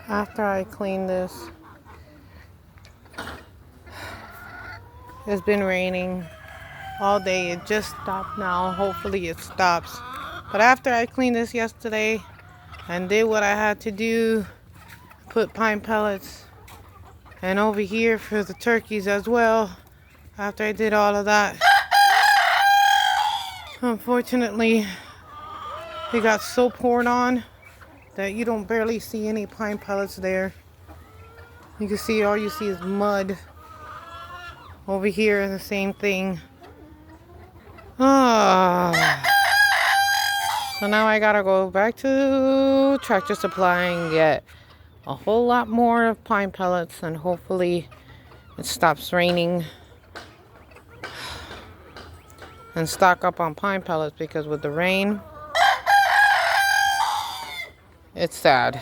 After I clean this, it's been raining all day. It just stopped now. Hopefully it stops. But after I cleaned this yesterday and did what I had to do, put pine pellets and over here for the turkeys as well, after I did all of that, unfortunately it got so poured on that you don't barely see any pine pellets there. You can see, all you see is mud. Over here, the same thing. Ah. So now I gotta go back to Tractor Supply and get a whole lot more of pine pellets, and hopefully it stops raining and stock up on pine pellets, because with the rain, it's sad.